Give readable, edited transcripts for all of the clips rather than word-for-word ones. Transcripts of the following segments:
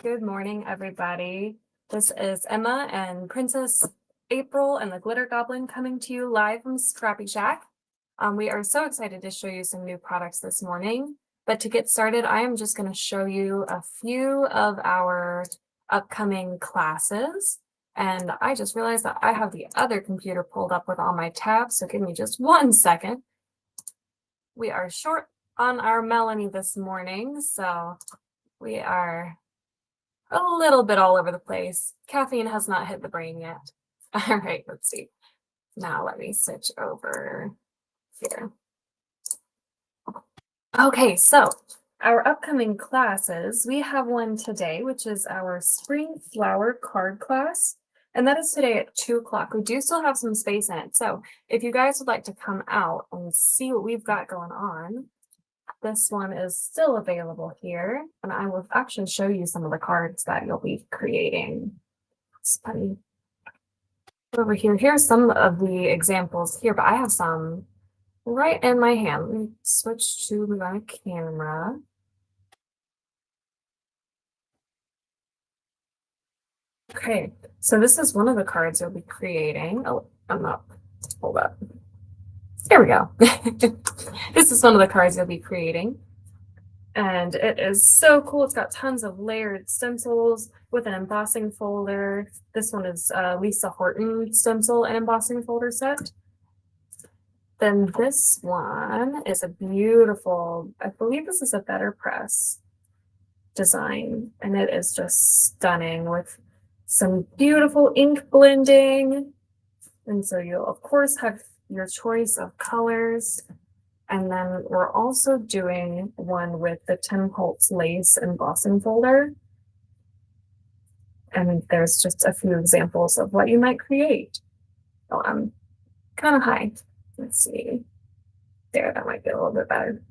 Good morning, everybody. This is Emma and Princess April and the Glitter Goblin coming to you live from ScrappyShak. We are so excited to show you some new products this morning. But to get started, I am just going to show you a few of our upcoming classes. And I just realized that I have the other computer pulled up with all my tabs, so give me just 1 second. We are short on our Melanie this morning, so we are a little bit all over the place. Caffeine has not hit the brain yet. All right, let's see. Now let me switch over here. Okay, so our upcoming classes, we have one today, which is our spring flower card class. And that is today at 2 o'clock. We do still have some space in it. So if you guys would like to come out and see what we've got going on, this one is still available here, and I will actually show you some of the cards that you'll be creating. Over here, here's some of the examples here, but I have some right in my hand. Let me switch to my camera. Okay, so this is one of the cards you'll be creating. Oh, I'm not. Hold up. There we go. This is one of the cards you'll be creating. And it is so cool. It's got tons of layered stencils with an embossing folder. This one is Lisa Horton stencil and embossing folder set. Then this one is a beautiful, I believe this is a Better Press design, and it is just stunning with some beautiful ink blending. And so you'll of course have your choice of colors. And then we're also doing one with the Tim Holtz lace embossing folder. And there's just a few examples of what you might create. Oh, I'm kind of high. Let's see. There, that might be a little bit better.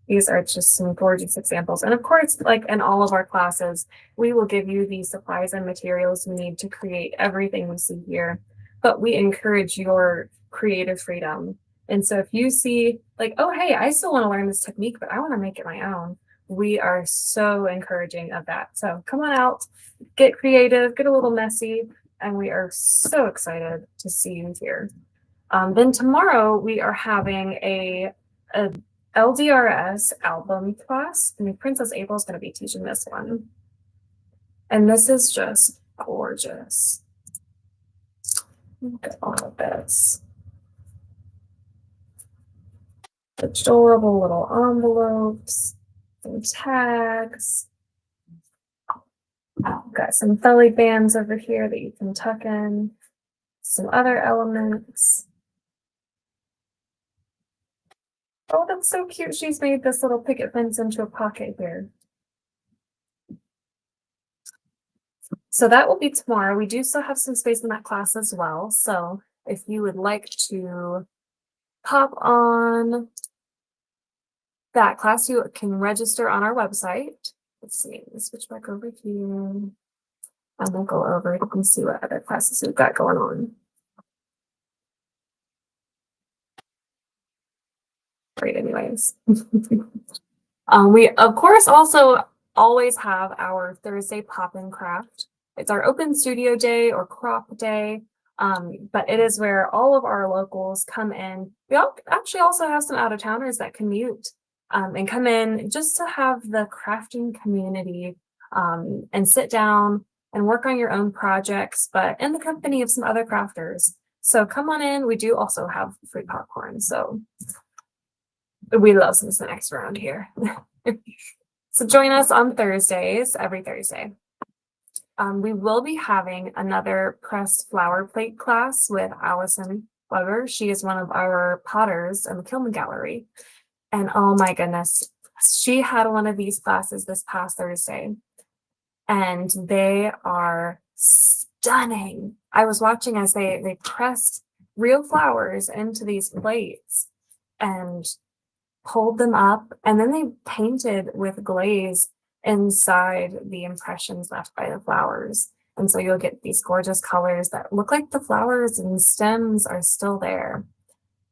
These are just some gorgeous examples. And of course, like in all of our classes, we will give you the supplies and materials you need to create everything we see here. But we encourage your creative freedom. And so if you see like, oh, hey, I still want to learn this technique, but I want to make it my own, we are so encouraging of that. So come on out, get creative, get a little messy, and we are so excited to see you here. Then tomorrow we are having a LDRS album class, and Princess April is going to be teaching this one. And this is just gorgeous. Look at all of this. Adorable little envelopes, some tags. Got some belly bands over here that you can tuck in, some other elements. Oh, that's so cute. She's made this little picket fence into a pocket here. So that will be tomorrow. We do still have some space in that class as well. So if you would like to pop on that class, you can register on our website. Let's see, let's switch back over here. And we'll go over and see what other classes we've got going on. Great, anyways. We, of course, also always have our Thursday Pop and Craft. It's our open studio day or crop day, but it is where all of our locals come in. We actually also have some out-of-towners that commute and come in just to have the crafting community and sit down and work on your own projects, but in the company of some other crafters. So come on in. We do also have free popcorn, so we love some snacks around here. So join us on Thursdays, every Thursday. We will be having another pressed flower plate class with Allison Weber. She is one of our potters in the Kilman Gallery. And oh my goodness, she had one of these classes this past Thursday. And they are stunning. I was watching as they pressed real flowers into these plates and pulled them up, and then they painted with glaze inside the impressions left by the flowers. And so you'll get these gorgeous colors that look like the flowers and stems are still there.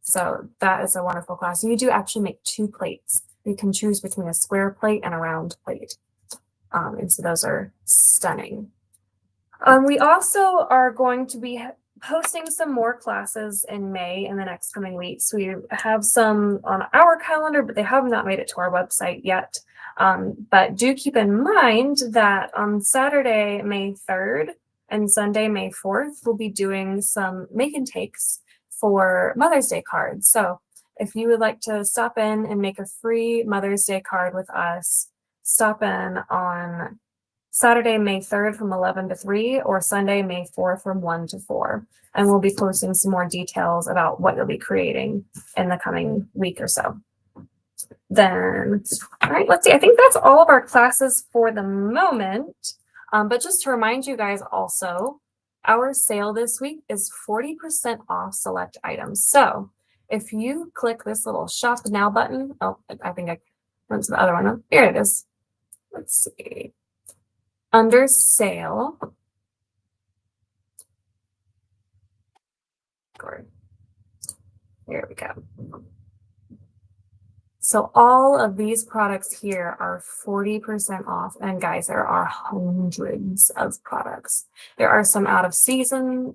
So that is a wonderful class. You do actually make 2 plates. You can choose between a square plate and a round plate. And so those are stunning. We also are going to be posting some more classes in May in the next coming weeks. We have some on our calendar, but they have not made it to our website yet. But do keep in mind that on Saturday, May 3rd and Sunday, May 4th, we'll be doing some make and takes for Mother's Day cards. So if you would like to stop in and make a free Mother's Day card with us, stop in on Saturday, May 3rd from 11 to 3 or Sunday, May 4th from 1 to 4. And we'll be posting some more details about what you'll be creating in the coming week or so. Then, all right, let's see. I think that's all of our classes for the moment. But just to remind you guys also, our sale this week is 40% off select items. So if you click this little shop now button, oh, I think I went to the other one. Oh, here it is. Let's see. Under sale, here we go. So all of these products here are 40% off. And guys, there are hundreds of products. There are some out of season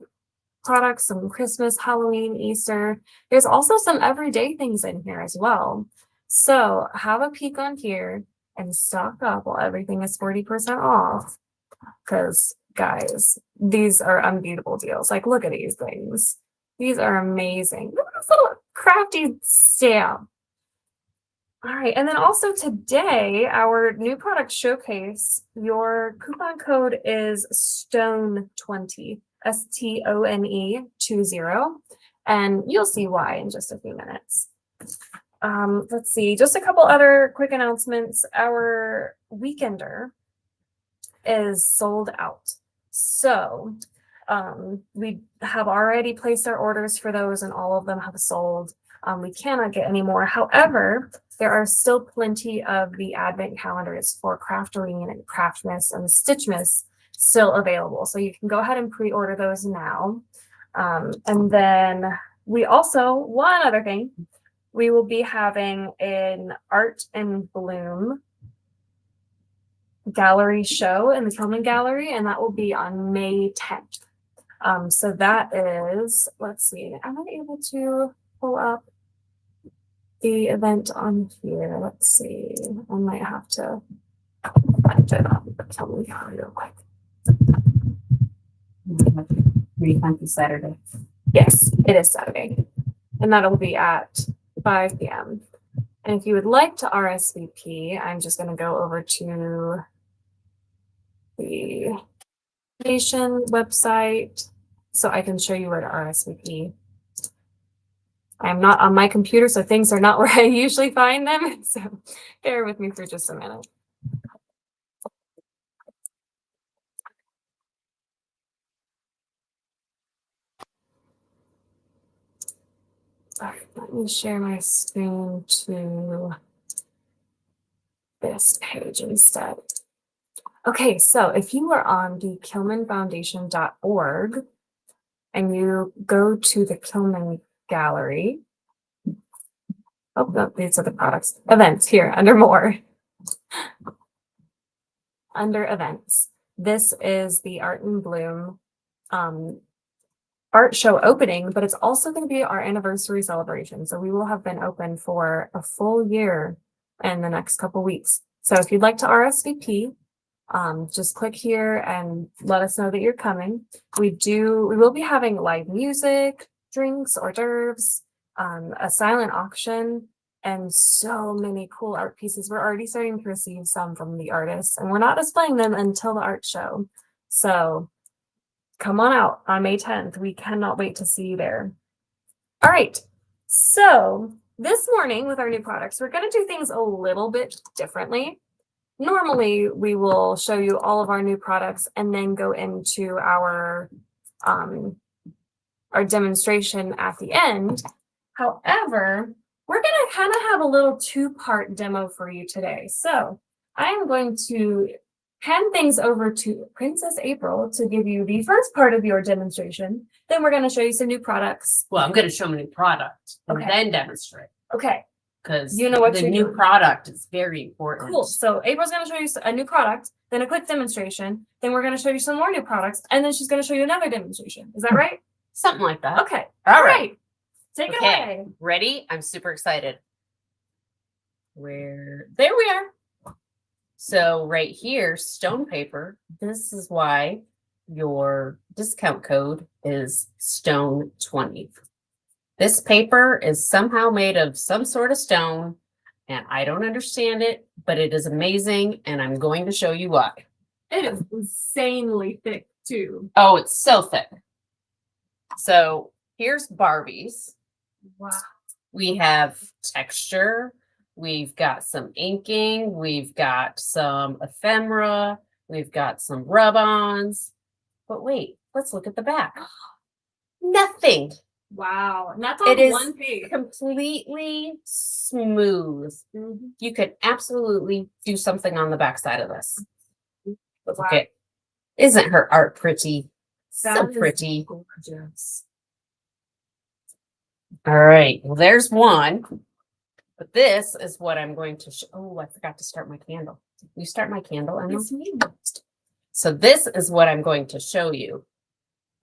products, some Christmas, Halloween, Easter. There's also some everyday things in here as well. So have a peek on here and stock up while everything is 40% off. Because guys, these are unbeatable deals. Like, look at these things. These are amazing. Look at this little crafty stamp. All right, and then also today, our new product showcase, your coupon code is STONE20, STONE20, and you'll see why in just a few minutes. Let's see, just a couple other quick announcements. Our Weekender is sold out. So we have already placed our orders for those and all of them have sold. We cannot get any more. However, there are still plenty of the advent calendars for Crafterine and Craftmas and Stitchmas still available. So you can go ahead and pre-order those now. And then we also, one other thing, we will be having an Art in Bloom gallery show in the Tillman Gallery, and that will be on May 10th. So that is, let's see, am I able to pull up the event on here? Let's see, I might have to find it on the Tillman Gallery real quick. Saturday. Yes, it is Saturday, and that'll be at 5 p.m. And if you would like to RSVP, I'm just going to go over to the station website so I can show you where to RSVP. I'm not on my computer, so things are not where I usually find them. So bear with me for just a minute. All right, let me share my screen to this page instead. Okay, so if you are on the KillmanFoundation.org and you go to the Tillman Gallery, oh, no, these are the products, events here under more. Under events, this is the Art in Bloom art show opening, but it's also going to be our anniversary celebration. So we will have been open for a full year in the next couple weeks. So if you'd like to RSVP, just click here and let us know that you're coming. We will be having live music, drinks, hors d'oeuvres, a silent auction, and so many cool art pieces. We're already starting to receive some from the artists, and we're not displaying them until the art show. So come on out on May 10th. We cannot wait to see you there. All right. So this morning with our new products, we're going to do things a little bit differently. Normally, we will show you all of our new products and then go into our demonstration at the end. However, we're going to kind of have a little two-part demo for you today. So I am going to hand things over to Princess April to give you the first part of your demonstration. Then we're going to show you some new products. Well, I'm going to show them a new product and then demonstrate. Okay. because You know what the you're new doing. product is very important. Cool. So April's going to show you a new product, then a quick demonstration, then we're going to show you some more new products, and then she's going to show you another demonstration. Is that right? Something like that. Okay. All right. Take it Okay. away. Ready? I'm super excited. There we are. So right here, stone paper. This is why your discount code is stone20. This paper is somehow made of some sort of stone, and I don't understand it, but it is amazing, and I'm going to show you why. It is insanely thick, too. Oh, it's so thick. So here's Barbie's. Wow. We have texture. We've got some inking. We've got some ephemera. We've got some rub-ons. But wait, let's look at the back. Nothing. Wow. And that's It on is one page. completely smooth. Mhm. You could absolutely do something on the backside of this. But look Wow. at, isn't her art pretty? That So is pretty. gorgeous. All right, well, there's one. But this is what I'm going to show. Oh, I forgot to start my candle. Will you start my candle, Emma? Yes, ma'am. So this is what I'm going to show you.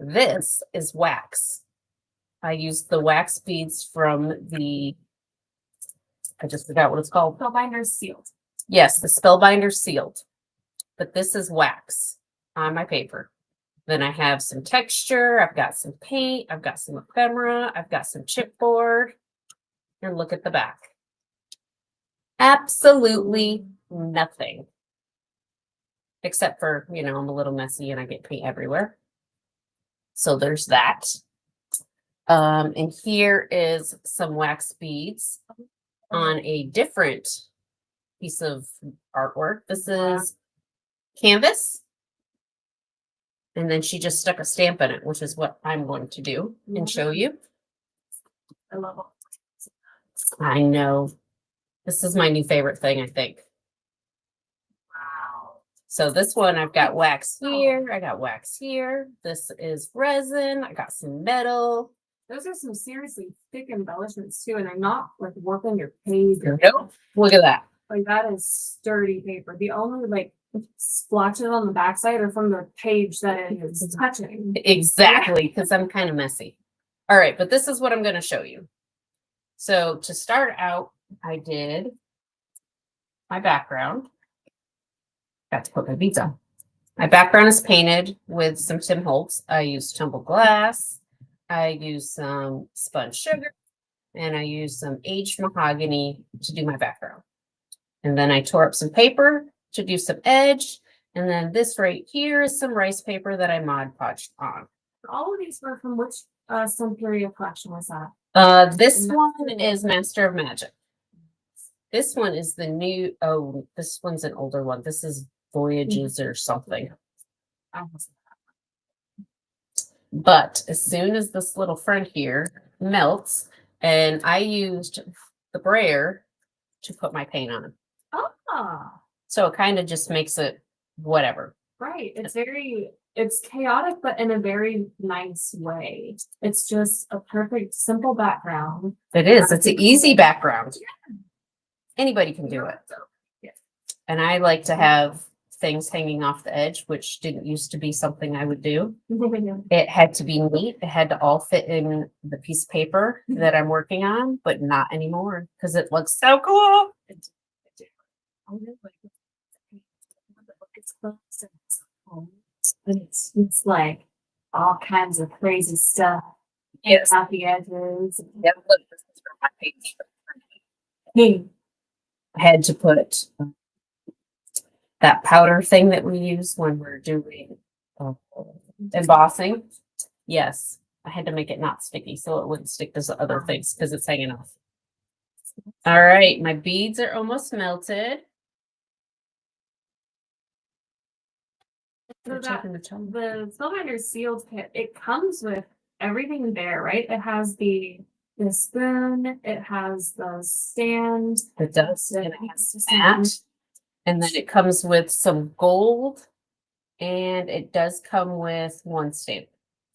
This is wax. I used the wax beads from the, I just forgot what it's called. Spellbinder sealed. Yes, the Spellbinder sealed. But this is wax on my paper. Then I have some texture. I've got some paint. I've got some ephemera. I've got some chipboard. And look at the back. Absolutely nothing. Except for, you know, I'm a little messy and I get paint everywhere. So there's that. And here is some wax beads on a different piece of artwork. This is canvas. And then she just stuck a stamp in it, which is what I'm going to do and show you. I love it. I know. This is my new favorite thing, I think. Wow. So this one, I've got wax here. I got wax here. This is resin. I got some metal. Those are some seriously thick embellishments too, and they're not like warping your page. Nope. Look at that. Like that is sturdy paper. The only like splotches on the backside are from the page that it is touching. Exactly, because I'm kind of messy. All right, but this is what I'm going to show you. So to start out, I did my background. Got to put my beads on. My background is painted with some Tim Holtz. I used tumbled glass. I used some spun sugar. And I used some aged mahogany to do my background. And then I tore up some paper to do some edge. And then this right here is some rice paper that I Mod Podged on. All of these were from which some period collection was that? This one is Master of Magic. This one is the new, oh, this one's an older one. This is Voyages or something. But as soon as this little front here melts, and I used the brayer to put my paint on. Ah, So it kind of just makes it whatever. right. It's chaotic, but in a very nice way. It's just a perfect, simple background. It is. It's an easy background. Anybody can do it. Yeah. And I like to have things hanging off the edge, which didn't used to be something I would do. It had to be neat. It had to all fit in the piece of paper that I'm working on, but not anymore because it looks so cool. It's like all kinds of crazy stuff. Yes. Off the edges. Yep, look, this is from my page. I had to put that powder thing that we use when we're doing embossing. Yes, I had to make it not sticky so it wouldn't stick to other things because it's hanging off. All right, my beads are almost melted. So the Spellbinder sealed kit, it comes with everything there, right? It has the spoon, it has the stand. It does, and it has that. And then it comes with some gold, and it does come with one stamp.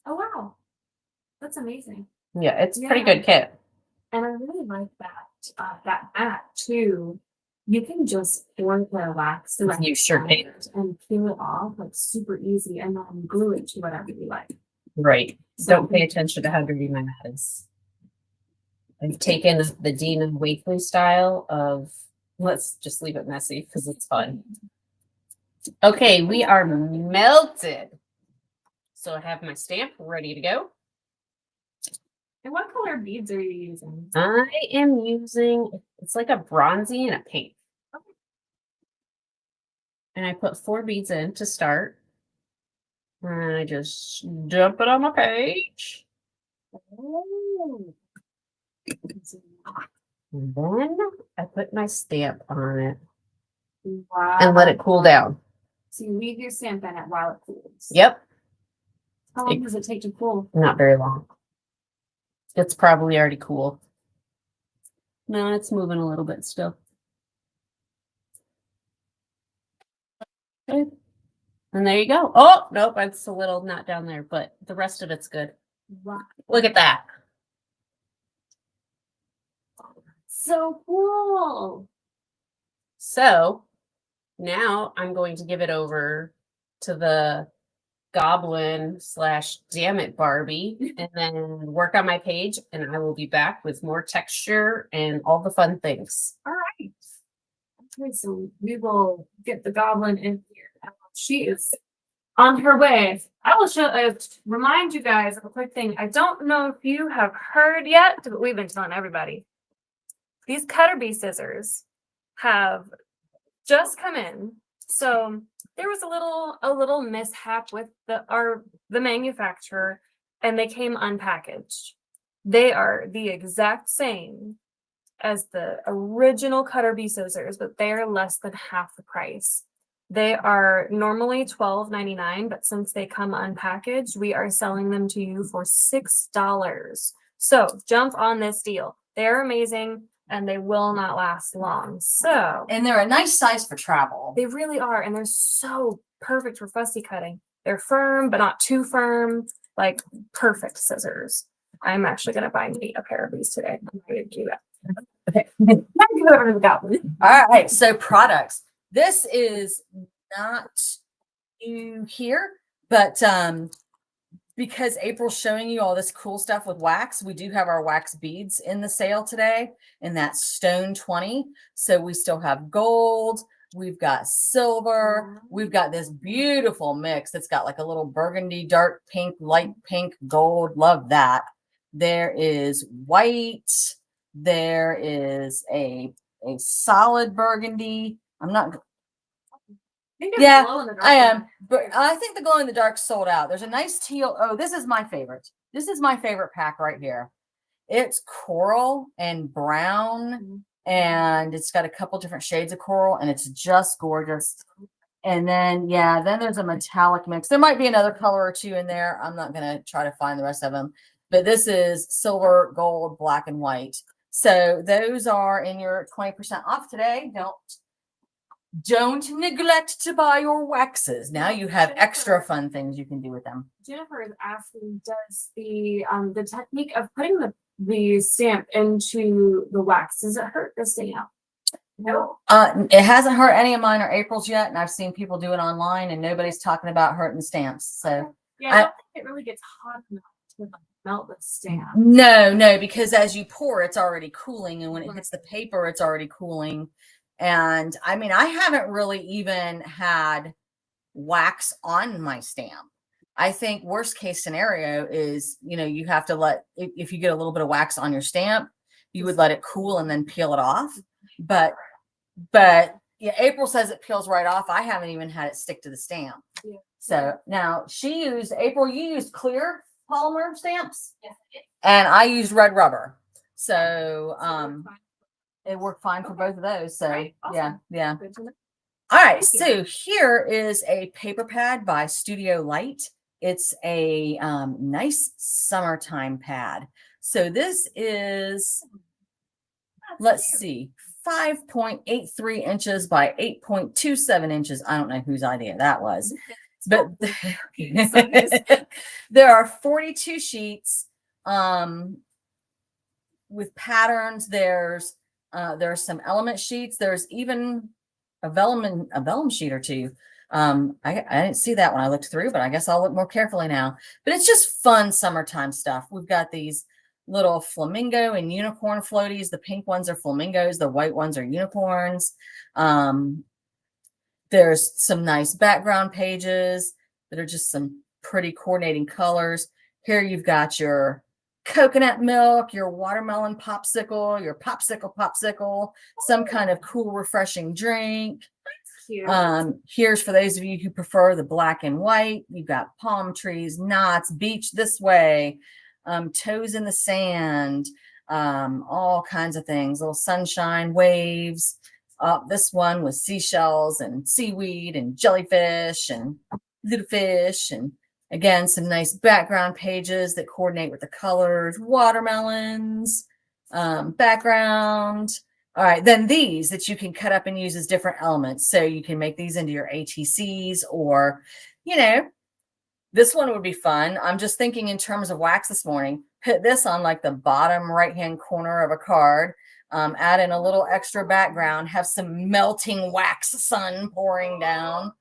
Oh wow, that's amazing. Yeah, it's a pretty good kit. And I really like that. that mat too, you can just pour the wax You sure on can. it and peel it off like super easy, and then glue it to whatever you like. Right. So- Don't pay attention to how dirty my mat is. I've taken the Dean and Wakely style of let's just leave it messy because it's fun. Okay, we are melted. So I have my stamp ready to go. And what color beads are you using? I am using, it's like a bronzy and a pink. And I put 4 beads in to start. And I just dump it on my page. Oh. And then I put my stamp on it Wow. and let it cool down. So you leave your stamp in it while it cools. Yep, How long does it take to cool? not very long. It's probably already cool. No, it's moving a little bit still. Okay. And there you go. Oh, nope, it's a little not down there, but the rest of it's good. Wow. Look at that. So cool. So now I'm going to give it over to the goblin / damn it Barbie and then work on my page, and I will be back with more texture and all the fun things. All right. Okay, so we will get the goblin in here. She is on her way. I will remind you guys of a quick thing. I don't know if you have heard yet, but we've been telling everybody. These cutter bee scissors have just come in. So there was a little mishap with the manufacturer, and they came unpackaged. They are the exact same as the original cutter bee scissors, but they are less than half the price. They are normally $12.99, but since they come unpackaged, we are selling them to you for $6. So jump on this deal. They're amazing and they will not last long. So, And they're a nice size for travel. they really are, and they're so perfect for fussy cutting. They're firm, but not too firm, like perfect scissors. I'm actually going to buy me a pair of these today. I'm going to do that. Okay. Now give it over to the goblin. All right, so products. This is not new here, but because April's showing you all this cool stuff with wax, we do have our wax beads in the sale today, and that's stone 20. So we still have gold, we've got silver, we've got this beautiful mix that's got like a little burgundy, dark pink, light pink, gold. Love that. There is white. There is a solid burgundy. I'm not. Yeah, I am, but I think the glow in the dark sold out. There's a nice teal. Oh, this is my favorite. This is my favorite pack right here. It's coral and brown, and it's got a couple different shades of coral, and it's just gorgeous. And then, yeah, then there's a metallic mix. There might be another color or two in there. I'm not going to try to find the rest of them, but this is silver, gold, black, and white. So those are in your 20% off today. Don't neglect to buy your waxes. Now you have extra fun things you can do with them. Jennifer is asking, does the technique of putting the stamp into the wax, does it hurt the stamp? No. It hasn't hurt any of mine or April's yet, and I've seen people do it online, and nobody's talking about hurting stamps. So yeah, I don't think it really gets hot enough to melt the stamp. No, because as you pour, it's already cooling, and when it hits the paper, it's already cooling. And I mean, I haven't really even had wax on my stamp. I think worst case scenario is, you have to if you get a little bit of wax on your stamp, you would let it cool and then peel it off. But yeah, April says it peels right off. I haven't even had it stick to the stamp. Yeah. So now April, you used clear polymer stamps, and I used red rubber. So, it worked fine for both of those. So right, awesome. Yeah. Good to know. All right. So here is a paper pad by Studio Light. It's a nice summertime pad. So this is, let's see, 5.83 inches by 8.27 inches. I don't know whose idea that was, but there are 42 sheets with patterns. There's There's some element sheets. There's even a vellum sheet or two. I didn't see that when I looked through, but I guess I'll look more carefully now. But it's just fun summertime stuff. We've got these little flamingo and unicorn floaties. The pink ones are flamingos. The white ones are unicorns. There's some nice background pages that are just some pretty coordinating colors. Here you've got your coconut milk, your watermelon popsicle, your popsicle, some kind of cool, refreshing drink. Cute. Here's for those of you who prefer the black and white. You've got palm trees, knots, beach this way, toes in the sand, all kinds of things, little sunshine, waves. This one with seashells and seaweed and jellyfish and little fish. And again, some nice background pages that coordinate with the colors, watermelons, background. All right, then these that you can cut up and use as different elements. So you can make these into your ATCs, or, this one would be fun. I'm just thinking in terms of wax this morning. Put this on like the bottom right-hand corner of a card. Add in a little extra background, have some melting wax sun pouring down,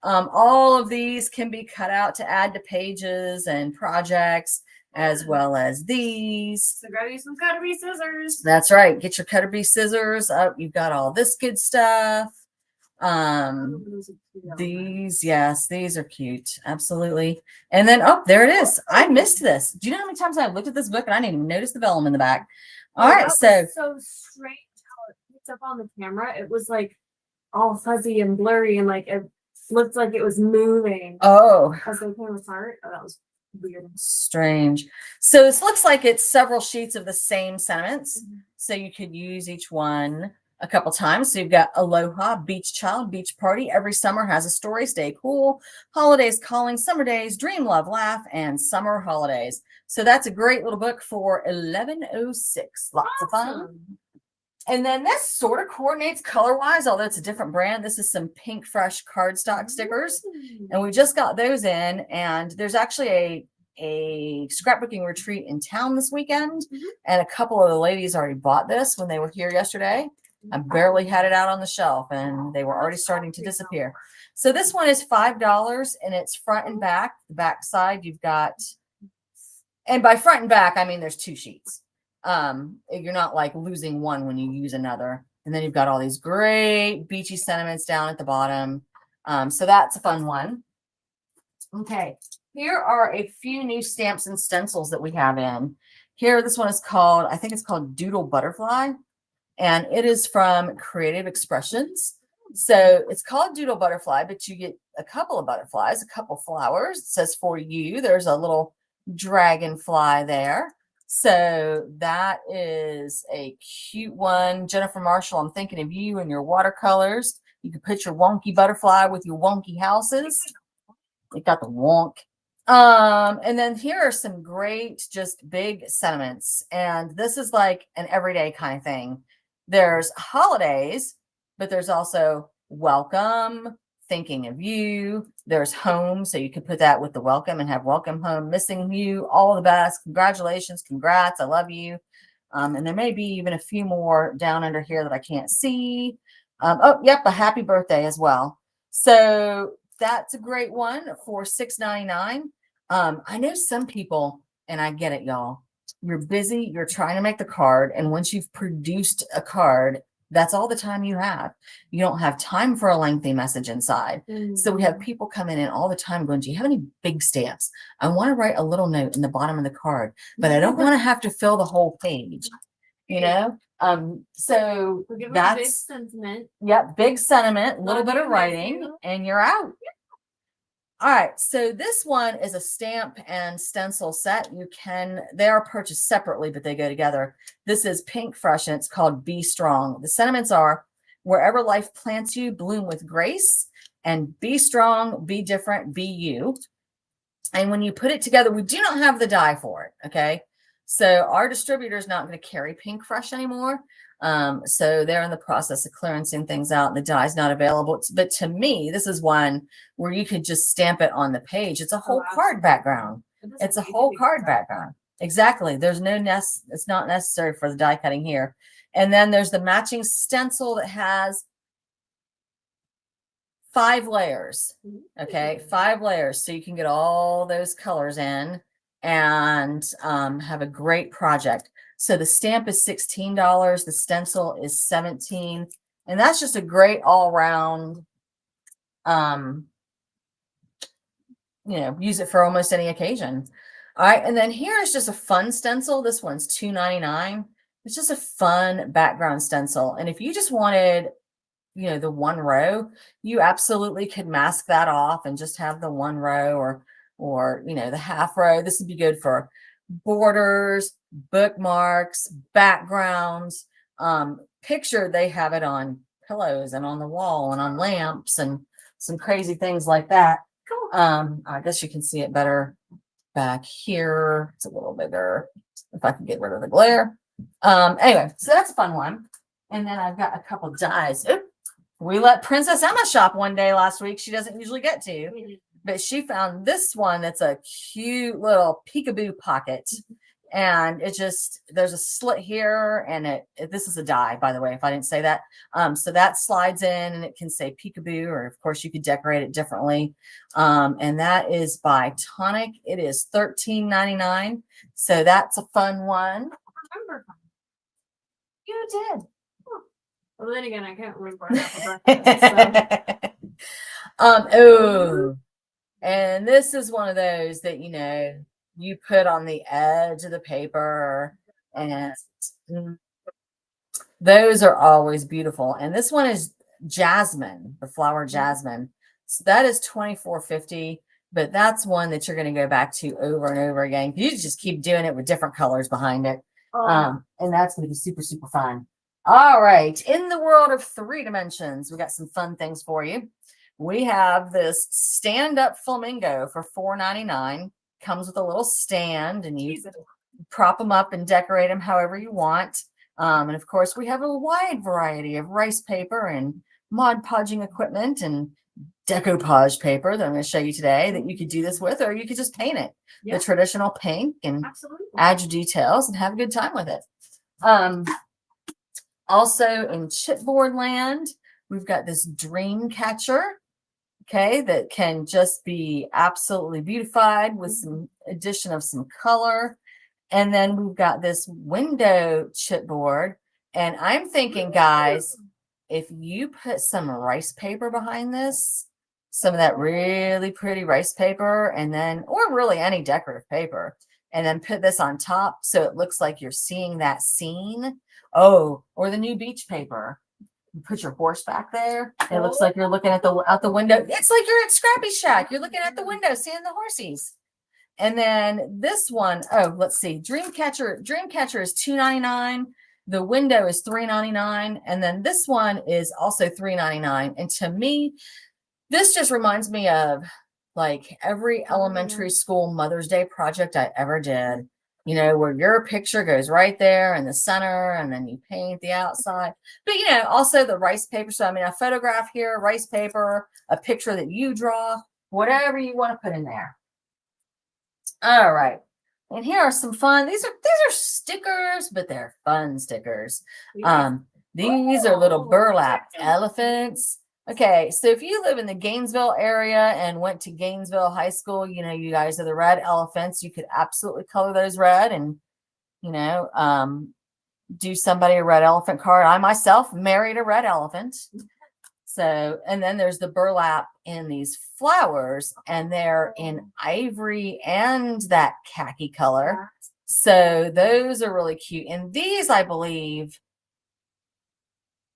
all of these can be cut out to add to pages and projects, as well as these. So grab you some cuttery scissors. That's right. Get your cuttery scissors up. You've got all this good stuff. These, yes, these are cute. Absolutely. And then, there it is. I missed this. Do you know how many times I looked at this book and I didn't even notice the vellum in the back? All right. So strange how it picked up on the camera. It was like all fuzzy and blurry, and like it looked like it was moving. Oh, As they came apart. Oh, that was weird. strange. So this looks like it's several sheets of the same sentiments. Mhm. So you could use each one a couple times. So you've got Aloha, Beach Child, Beach Party. Every summer has a story. Stay cool. Holidays calling, summer days, dream, love, laugh, and summer holidays. So that's a great little book for $11.06. Lots of fun. Awesome. And then this sort of coordinates color-wise, although it's a different brand. This is some Pink Fresh cardstock stickers. And we just got those in, and there's actually a scrapbooking retreat in town this weekend. And a couple of the ladies already bought this when they were here yesterday. I barely had it out on the shelf and they were already starting to disappear. So this one is $5 and it's front and back. The back side you've got, and by front and back, I mean there's two sheets. You're not like losing one when you use another. And then you've got all these great beachy sentiments down at the bottom. So that's a fun one. Okay, here are a few new stamps and stencils that we have in. Here, this one is called, I think it's called Doodle Butterfly. And it is from Creative Expressions. So it's called Doodle Butterfly, but you get a couple of butterflies, a couple flowers. It says for you. There's a little dragonfly there. So that is a cute one. Jennifer Marshall, I'm thinking of you and your watercolors. You can put your wonky butterfly with your wonky houses. It got the wonk. And then here are some great, just big sentiments. And this is like an everyday kind of thing. There's holidays, but there's also welcome, thinking of you. There's home, so you could put that with the welcome and have welcome home, missing you, all the best, congratulations, congrats, I love you. And there may be even a few more down under here that I can't see. Yep, a happy birthday as well. So that's a great one for $6.99. I know some people, and I get it, y'all. You're busy, you're trying to make the card, and once you've produced a card, that's all the time you have. You don't have time for a lengthy message inside. So we have people coming in all the time going, do you have any big stamps? I want to write a little note in the bottom of the card, but I don't want to have to fill the whole page, So We'll give them a big that's, sentiment. yep, big sentiment, a little Love bit you, of miss writing, you. and you're out. All right, so this one is a stamp and stencil set. They are purchased separately, but they go together. This is Pink Fresh, and it's called Be Strong. The sentiments are, wherever life plants you, bloom with grace, and be strong, be different, be you. And when you put it together, we do not have the die for it, okay? So our distributor is not going to carry Pink Fresh anymore. So they're in the process of clearancing things out and the die is not available. But to me, this is one where you could just stamp it on the page. It's a whole card background. It's a whole card background. Exactly. There's no nest. It's not necessary for the die cutting here. And then there's the matching stencil that has 5 layers. Okay, 5 layers. So you can get all those colors in and have a great project. So the stamp is $16. The stencil is $17. And that's just a great all-round, use it for almost any occasion. All right, and then here is just a fun stencil. This one's $2.99. It's just a fun background stencil. And if you just wanted, the one row, you absolutely could mask that off and just have the one row or the half row. This would be good for borders, bookmarks, backgrounds. Picture they have it on pillows and on the wall and on lamps and some crazy things like that. I guess you can see it better back here. It's a little bigger if I can get rid of the glare. Anyway, so that's a fun one. And then I've got a couple dies. Oop. We let Princess Emma shop one day last week. She doesn't usually get to, but she found this one that's a cute little peekaboo pocket. And there's a slit here, and this is a die, by the way, if I didn't say that. So that slides in and it can say peekaboo, or of course you could decorate it differently. And that is by Tonic. It is $13.99. So that's a fun one. I remember. You did. Well, then again, I can't remember what I had for breakfast. Oh, and this is one of those that you put on the edge of the paper, and those are always beautiful. And this one is jasmine, the flower jasmine. So that is $24.50. But that's one that you're going to go back to over and over again. You just keep doing it with different colors behind it. And that's going to be super, super fun. All right. In the world of 3 dimensions, we got some fun things for you. We have this stand-up flamingo for $4.99. Comes with a little stand, and you prop them up and decorate them however you want. And of course, we have a wide variety of rice paper and Mod Podging equipment and decoupage paper that I'm going to show you today that you could do this with, or you could just paint it the traditional pink and add your details and have a good time with it. Also in chipboard land, we've got this dream catcher, okay, that can just be absolutely beautified with some addition of some color. And then we've got this window chipboard. And I'm thinking, guys, if you put some rice paper behind this, some of that really pretty rice paper, and then, or really any decorative paper, and then put this on top so it looks like you're seeing that scene. Oh, or the new beach paper. You put your horse back there. It looks like you're looking at out the window. It's like you're at ScrappyShak. You're looking at the window, seeing the horsies. And then this one, let's see. Dreamcatcher is $2.99. The window is $3.99. And then this one is also $3.99. And to me, this just reminds me of like every elementary school Mother's Day project I ever did. Where your picture goes right there in the center, and then you paint the outside. But, also the rice paper. So, a photograph here, rice paper, a picture that you draw, whatever you want to put in there. All right. And here are some fun. These are stickers, but they're fun stickers. These are little burlap elephants. Okay, so if you live in the Gainesville area and went to Gainesville High School, you guys are the red elephants. You could absolutely color those red and, do somebody a red elephant card. I myself married a red elephant. So, and then there's the burlap in these flowers, and they're in ivory and that khaki color. So those are really cute. And these, I believe,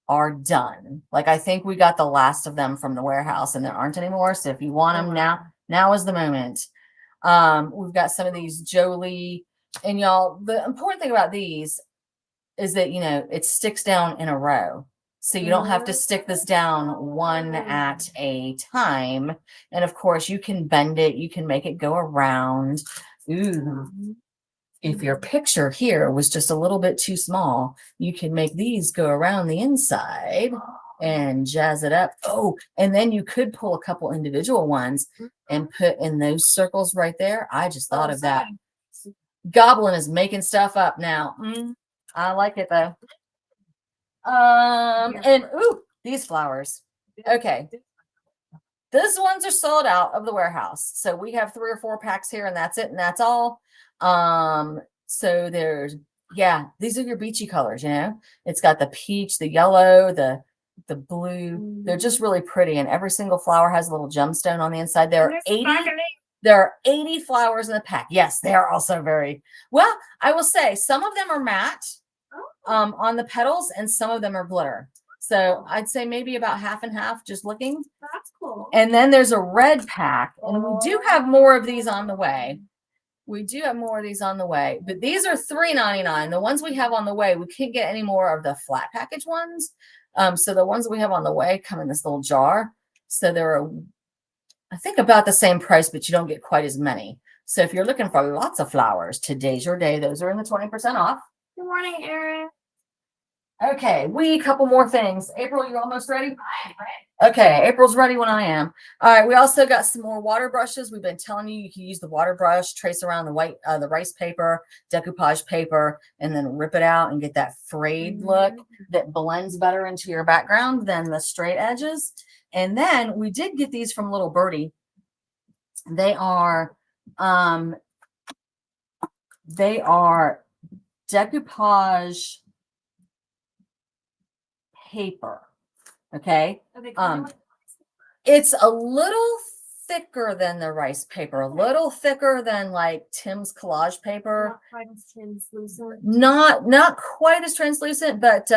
are done. Like, I think we got the last of them from the warehouse and there aren't anymore. So if you want them now is the moment. We've got some of these Jolie, and y'all, the important thing about these is that, it sticks down in a row. So you don't have to stick this down one at a time. And of course you can bend it. You can make it go around. Ooh. If your picture here was just a little bit too small, you can make these go around the inside and jazz it up. Oh, and then you could pull a couple individual ones and put in those circles right there. I just thought of that. Goblin is making stuff up now. I like it though. And ooh, these flowers. Okay. These ones are sold out of the warehouse. So we have 3 or 4 packs here and that's it. And that's all. So there's, yeah, these are your beachy colors, you know, it's got the peach, the yellow, the blue. They're just really pretty. And every single flower has a little gemstone on the inside. There are 80 flowers in the pack. Yes, they are also very well. I will say some of them are matte on the petals and some of them are glitter. So I'd say maybe about half and half just looking. That's cool. And then there's a red pack, and we do have more of these on the way. We do have more of these on the way, but these are $3.99. The ones we have on the way, we can't get any more of the flat package ones. So the ones that we have on the way come in this little jar. So they're, I think, about the same price, but you don't get quite as many. So if you're looking for lots of flowers, today's your day. Those are in the 20% off. Good morning, Erin. Okay, a couple more things. April, you almost ready? Okay, April's ready when I am. All right, we also got some more water brushes. We've been telling you can use the water brush, trace around the rice paper, decoupage paper, and then rip it out and get that frayed look that blends better into your background than the straight edges. And then we did get these from Little Birdie. They are decoupage paper. Okay. It's a little thicker than the rice paper, a little thicker than like Tim's collage paper. Not quite as translucent. Not quite as translucent, but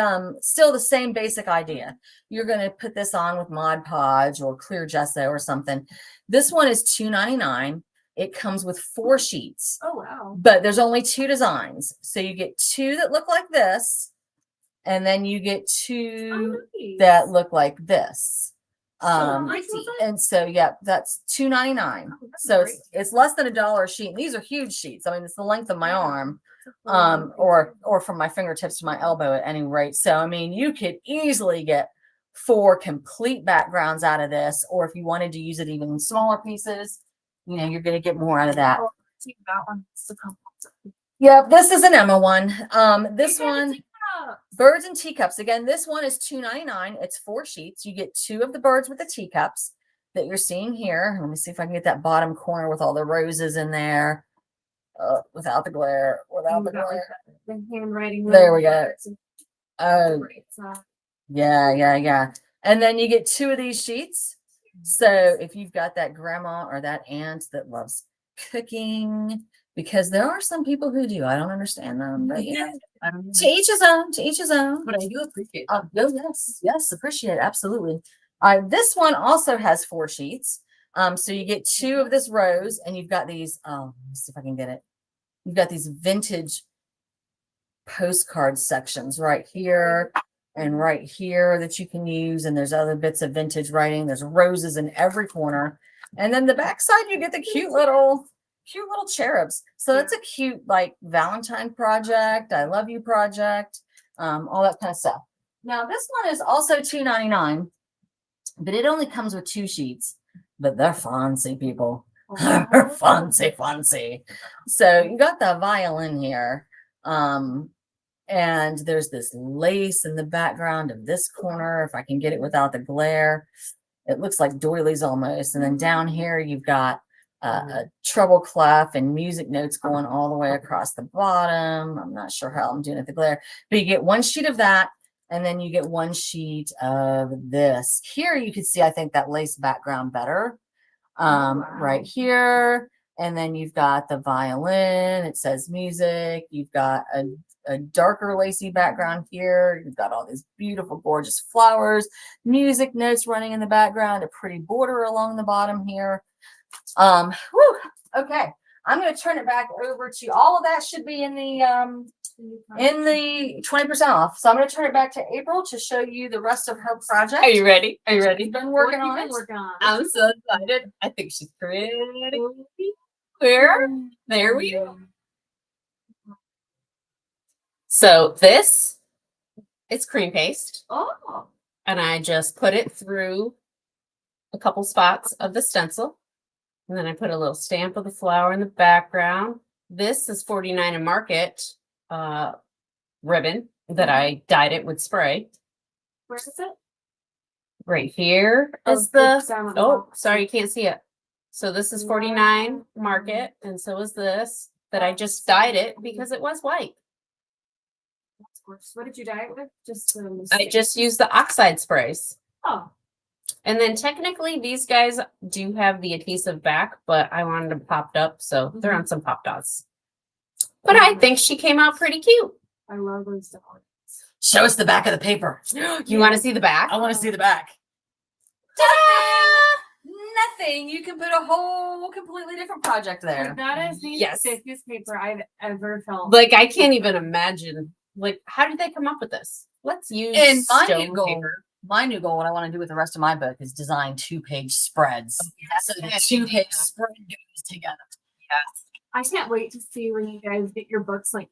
still the same basic idea. You're going to put this on with Mod Podge or clear gesso or something. This one is $2.99. It comes with 4 sheets. Oh wow. But there's only 2 designs. So you get 2 that look like this. And then you get 2 that look like this. And so, yeah, that's $2.99. So it's less than $1 a sheet. And these are huge sheets. I mean, it's the length of my arm, or from my fingertips to my elbow at any rate. So, I mean, you could easily get 4 complete backgrounds out of this, or if you wanted to use it even in smaller pieces, you know, you're going to get more out of that. Yeah, this is an Emma one. This one. Birds and teacups. Again, this one is $2.99. It's 4 sheets. You get 2 of the birds with the teacups that you're seeing here. Let me see if I can get that bottom corner with all the roses in there. Without the glare. Without the glare. The handwriting. There we go. Oh, yeah. And then you get 2 of these sheets. So if you've got that grandma or that aunt that loves cooking, because there are some people who do. I don't understand them, but yeah. To each his own. To each his own. But I do appreciate Oh, yes, appreciate it. Absolutely. This one also has 4 sheets. So you get 2 of this rose, and you've got these. Let me see if I can get it. You've got these vintage postcard sections right here and right here that you can use, and there's other bits of vintage writing. There's roses in every corner, and then the back side you get the cute little cherubs. So that's a cute like Valentine project, I love you project, all that kind of stuff. Now this one is also $2.99, but it only comes with 2 sheets, but they're fancy, people. They're fancy. So you got the violin here, and there's this lace in the background of this corner. If I can get it without the glare, it looks like doilies almost. And then down here you've got a treble clef and music notes going all the way across the bottom. I'm not sure how I'm doing it the glare, but you get 1 sheet of that, and then you get 1 sheet of this. Here you can see, I think, that lace background better. Right here. And then you've got the violin. It says music. You've got a darker lacy background here. You've got all these beautiful, gorgeous flowers, music notes running in the background, a pretty border along the bottom here. Okay, I'm going to turn it back over to all of that. Should be in the 20% off. So I'm going to turn it back to April to show you the rest of her project. Are you ready? She's been working on it. I'm so excited. I think she's pretty. Where? There we go. So this is cream paste. Oh. And I just put it through a couple spots of the stencil. And then I put a little stamp of the flower in the background. This is 49 and Market ribbon that I dyed it with spray. Where is it? Right here Oh, is the, it's down on the oh, box. sorry, you can't see it. So this is 49 Market, and so is this, that I just dyed it because it was white. That's gorgeous. What did you dye it with? Just I just used the oxide sprays. Oh, And then technically these guys do have the adhesive back, but I wanted them popped up, so they're on some pop dots. But I think she came out pretty cute. I love those dogs. Show us the back of the paper. You want to see the back? I want to see the back. Nothing. You can put a whole completely different project there. Like, that is the Yes. thickest paper I've ever felt. Like, I can't even imagine. Like, how did they come up with this? Let's use And my stone new goal, paper. my new goal, what I want to do with the rest of my book is design 2-page spreads. So the good 2-page idea. spread goes together. I can't wait to see when you guys get your books like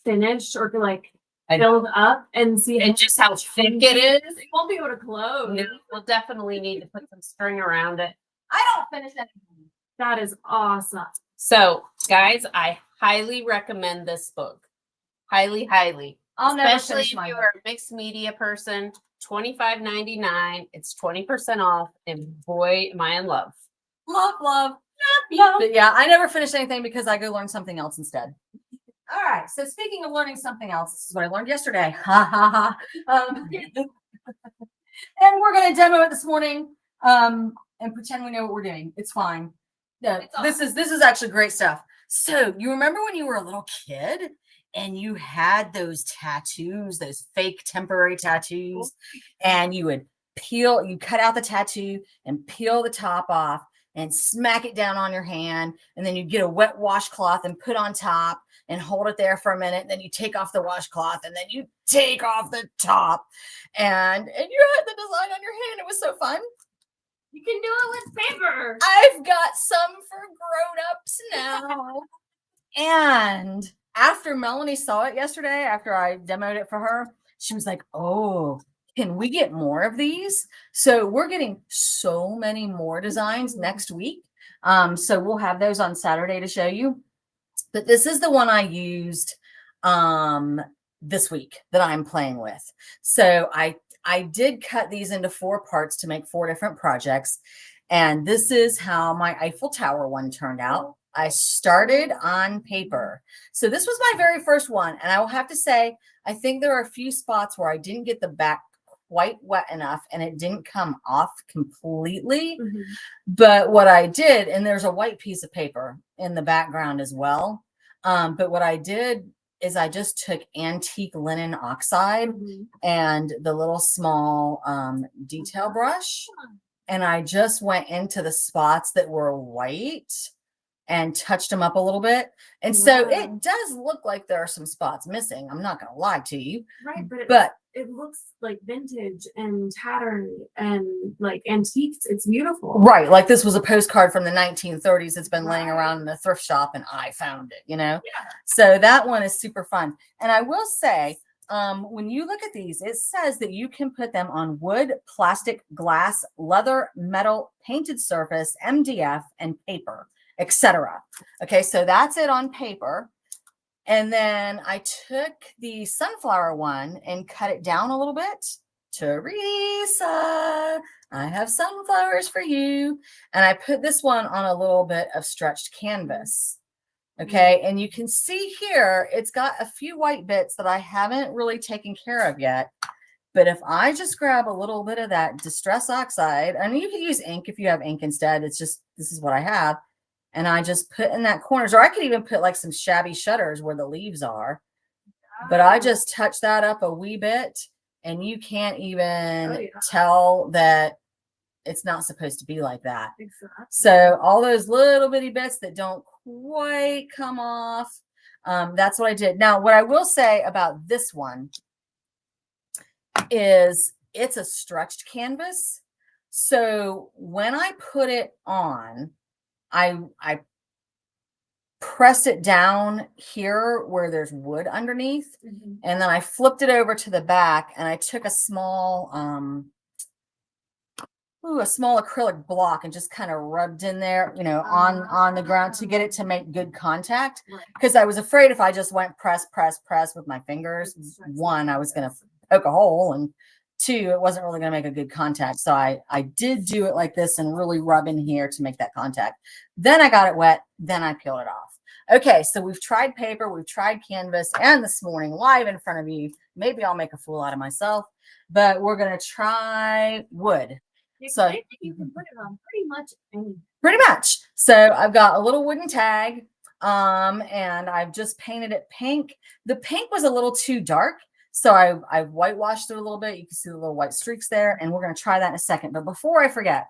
finished or like I- filled up and see And just how thick it is. It won't be able to close. No, we'll definitely need to put some string around it. I don't finish anything. That is awesome. So, guys, I highly recommend this book. Highly, highly. I'll never Especially finish if my you book. are a mixed media person, $25.99. It's 20% off, and boy, am I in love. Love. Love. But yeah, I never finish anything because I go learn something else instead. All right. So speaking of learning something else, this is what I learned yesterday. Ha ha ha. And we're gonna demo it this morning. And pretend we know what we're doing. It's fine. No, this is actually great stuff. So you remember when you were a little kid and you had those tattoos, those fake temporary tattoos, and you would you cut out the tattoo and peel the top off and smack it down on your hand, and then you get a wet washcloth and put on top and hold it there for a minute. And then you take off the washcloth and then you take off the top, and you had the design on your hand. It was so fun. You can do it with paper. I've got some for grown-ups now. And after Melanie saw it yesterday, after I demoed it for her, she was like, oh, can we get more of these? So we're getting so many more designs next week. So we'll have those on Saturday to show you. But this is the one I used this week that I'm playing with. So I did cut these into 4 parts to make 4 different projects. And this is how my Eiffel Tower one turned out. I started on paper. So this was my very first one. And I will have to say, I think there are a few spots where I didn't get the back quite wet enough and it didn't come off completely. Mhm. But what I did, and there's a white piece of paper in the background as well. But what I did is I just took antique linen oxide Mhm. and the little small detail brush. And I just went into the spots that were white and touched them up a little bit. And so Wow. it does look like there are some spots missing. I'm not going to lie to you. Right, But it looks like vintage and tattered and like antiques. It's beautiful. right, like this was a postcard from the 1930s. It's been laying Right. around in the thrift shop and I found it, you know? Yeah. So that one is super fun. And I will say, when you look at these, it says that you can put them on wood, plastic, glass, leather, metal, painted surface, MDF, and paper, etc. Okay, so that's it on paper. And then I took the sunflower one and cut it down a little bit. Teresa, I have sunflowers for you. And I put this one on a little bit of stretched canvas. Okay, and you can see here, it's got a few white bits that I haven't really taken care of yet. But if I just grab a little bit of that Distress Oxide, and you can use ink if you have ink instead, it's just, this is what I have. And I just put in that corners, or I could even put like some shabby shutters where the leaves are. But I just touch that up a wee bit, and you can't even tell that it's not supposed to be like that. Exactly. So all those little bitty bits that don't quite come off, that's what I did. Now, what I will say about this one is it's a stretched canvas. So when I put it on, I pressed it down here where there's wood underneath, Mhm. and then I flipped it over to the back, and I took a small a small acrylic block and just kind of rubbed in there, you know, on the ground to get it to make good contact. Because I was afraid if I just went press with my fingers, one, I was going to poke a hole, and two, it wasn't really going to make a good contact. So I did do it like this and really rub in here to make that contact. Then I got it wet. Then I peeled it off. Okay, so we've tried paper, we've tried canvas, and this morning live in front of you, maybe I'll make a fool out of myself, but we're going to try wood. So I think you can put it on pretty much anything. Pretty much. So I've got a little wooden tag, and I've just painted it pink. The pink was a little too dark, so I whitewashed it a little bit. You can see the little white streaks there, and we're going to try that in a second. But before I forget,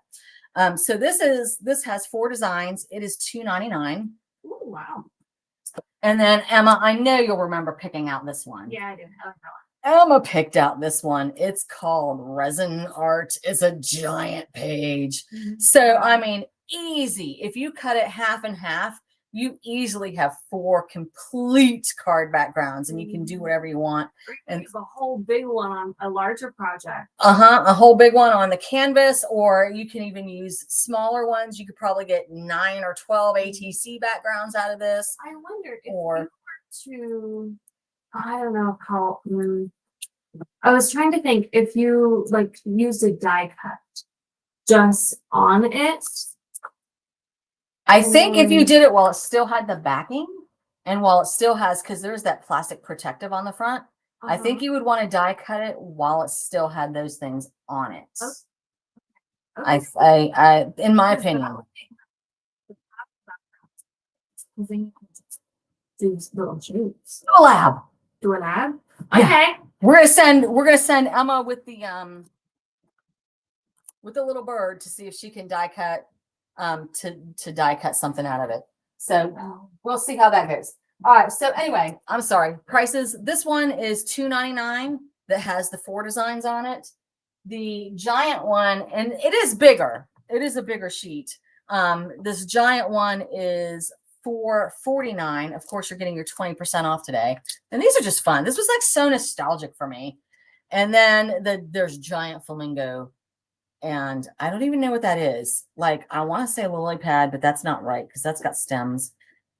so this has 4 designs. It is $2.99. Oh, wow. And then Emma, I know you'll remember picking out this one. Yeah, I do. I like that one. Emma picked out this one. It's called Resin Art. It's a giant page. So, I mean, easy. If you cut it half and half, you easily have 4 complete card backgrounds, and you can do whatever you want. And a whole big one on a larger project. A whole big one on the canvas, or you can even use smaller ones. You could probably get 9 or 12 ATC backgrounds out of this. I wondered if Or you were to, I don't know how. I was trying to think if you like used a die cut just on it. I think if you did it while it still had the backing, and while it still has, because there's that plastic protective on the front, I think you would want to die cut it while it still had those things on it. Okay. I in my opinion. Do little shapes. Do a lab. Do a lab. Yeah. Okay. We're gonna send Emma with the little bird to see if she can die cut to die cut something out of it. So we'll see how that goes. All right. So anyway, I'm sorry. Prices. This one is $2.99 that has the 4 designs on it. The giant one, and it is bigger. It is a bigger sheet. This giant one is $4.49. Of course, you're getting your 20% off today. And these are just fun. This was like so nostalgic for me. And then there's giant flamingo. And I don't even know what that is. Like, I want to say lily pad, but that's not right because that's got stems.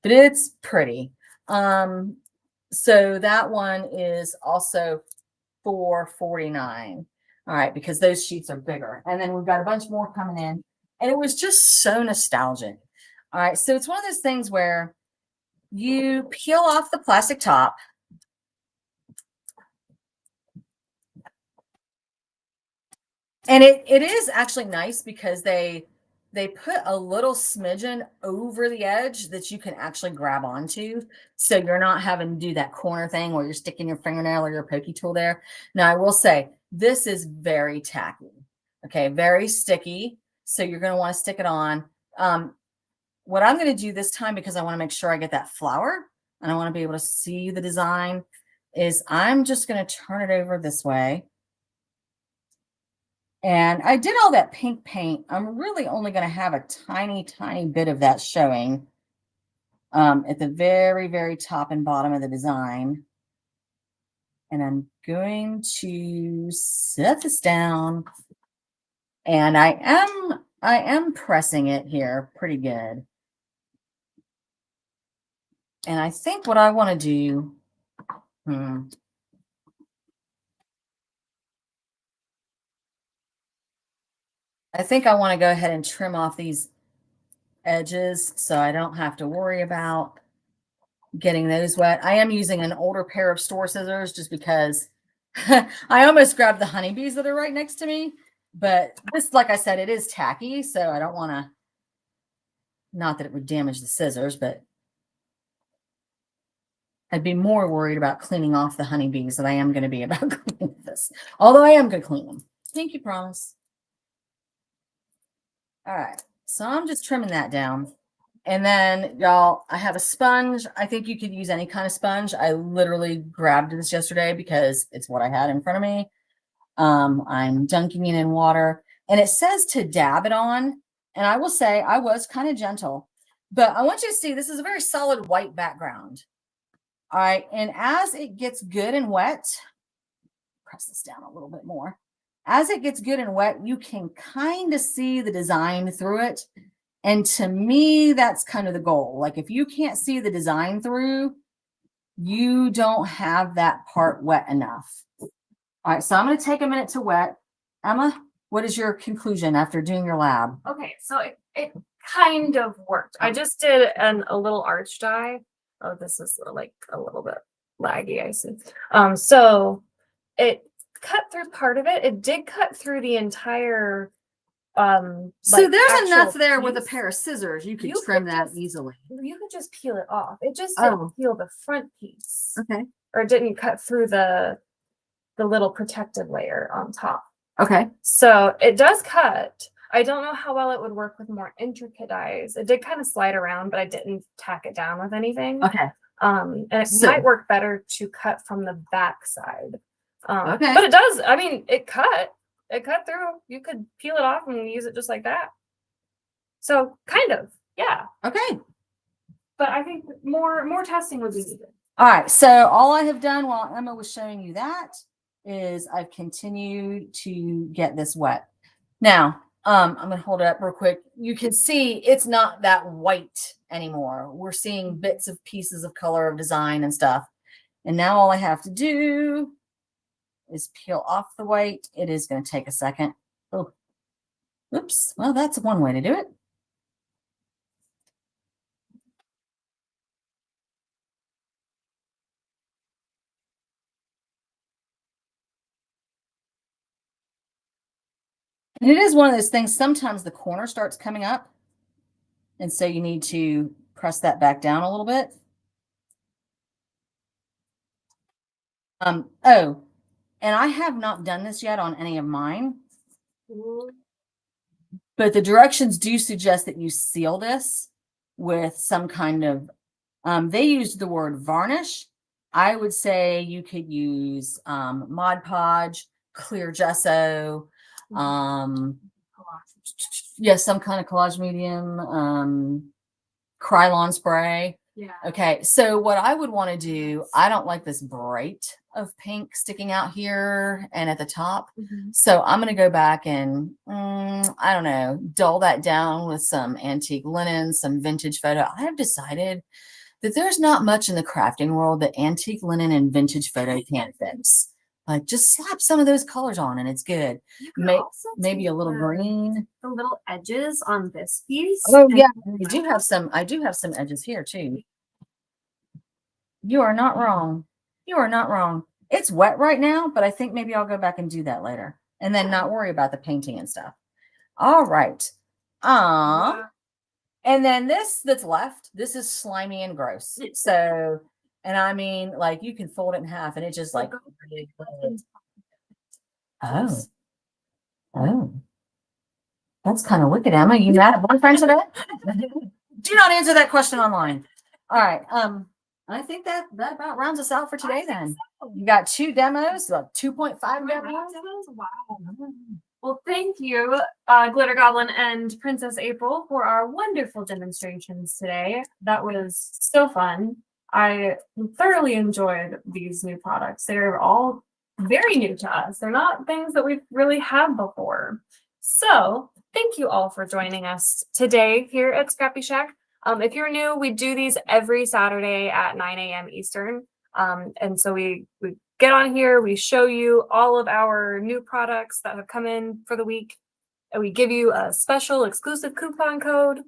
But it's pretty. So that one is also $4.49. All right, because those sheets are bigger. And then we've got a bunch more coming in. And it was just so nostalgic. All right, so it's one of those things where you peel off the plastic top. And it is actually nice because they put a little smidgen over the edge that you can actually grab onto. So you're not having to do that corner thing where you're sticking your fingernail or your pokey tool there. Now, I will say this is very tacky. Okay, very sticky. So you're going to want to stick it on. What I'm going to do this time, because I want to make sure I get that flower and I want to be able to see the design, is I'm just going to turn it over this way. And I did all that pink paint. I'm really only going to have a tiny, tiny bit of that showing at the very, very top and bottom of the design. And I'm going to set this down. And I am pressing it here pretty good. And I think what I want to do, I think I want to go ahead and trim off these edges so I don't have to worry about getting those wet. I am using an older pair of store scissors just because I almost grabbed the honeybees that are right next to me. But this, like I said, it is tacky, so I don't want to, not that it would damage the scissors, but I'd be more worried about cleaning off the honeybees than I am going to be about cleaning this. Although I am going to clean them. Thank you, promise. All right, so I'm just trimming that down. And then, y'all, I have a sponge. I think you could use any kind of sponge. I literally grabbed this yesterday because it's what I had in front of me. I'm dunking it in water. And it says to dab it on. And I will say I was kind of gentle. But I want you to see this is a very solid white background. All right, and as it gets good and wet, press this down a little bit more. as it gets good and wet, you can kind of see the design through it. And to me, that's kind of the goal. Like if you can't see the design through, you don't have that part wet enough. All right, so I'm going to take a minute to wet. Emma, what is your conclusion after doing your lab? Okay, so it kind of worked. I just did a little arch dye. Oh, this is like a little bit laggy, I see. So it cut through part of it. It did cut through the entire So like, there's enough actual there with a piece. pair of scissors. You could You trim could that just- easily. You could just peel it off. It just Oh. didn't peel the front piece. Okay. Or it didn't cut through the little protective layer on top. Okay. So it does cut. I don't know how well it would work with more intricate dyes. It did kind of slide around, but I didn't tack it down with anything. Okay. And it So- might work better to cut from the back side. Okay. But it does. I mean, it cut. It cut through. You could peel it off and use it just like that. So kind of, yeah. Okay. But I think more testing would be needed. All right. So all I have done while Emma was showing you that is I've continued to get this wet. Now, I'm going to hold it up real quick. You can see it's not that white anymore. We're seeing bits of pieces of color of design and stuff. And now all I have to do is peel off the white. It is going to take a second. Oh, oops. Well, that's one way to do it. And it is one of those things, sometimes the corner starts coming up. And so you need to press that back down a little bit. Oh, and I have not done this yet on any of mine. But the directions do suggest that you seal this with some kind of, they used the word varnish. I would say you could use Mod Podge, clear gesso, yes, some kind of collage medium, Krylon spray. Yeah. Okay, so what I would want to do, I don't like this bright of pink sticking out here and at the top. So I'm going to go back and, I don't know, dull that down with some antique linen, some vintage photo. I have decided that there's not much in the crafting world that antique linen and vintage photo can't fix. Like just slap some of those colors on and it's good. Maybe a little green. The little edges on this piece. Oh yeah, I do have some edges here too. You are not wrong. You are not wrong. It's wet right now, but I think maybe I'll go back and do that later and then not worry about the painting and stuff. All right. And then this that's left, this is slimy and gross. So, and I mean, like you can fold it in half and it just like, oh, that's kind of wicked, Emma. You mad at boyfriend today? Do not answer that question online. All right. I think that about rounds us out for today then. You got 2 demos, 2.5 demos. Wow. Well, thank you, Glitter Goblin and Princess April, for our wonderful demonstrations today. That was so fun. I thoroughly enjoyed these new products. They're all very new to us. They're not things that we've really had before. So thank you all for joining us today here at Scrappy Shack. If you're new, we do these every Saturday at 9 a.m. Eastern. And so we get on here, we show you all of our new products that have come in for the week, and we give you a special exclusive coupon code,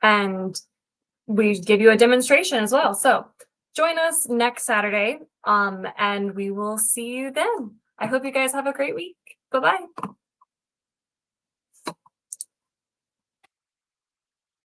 and we give you a demonstration as well. So join us next Saturday, and we will see you then. I hope you guys have a great week. Bye-bye.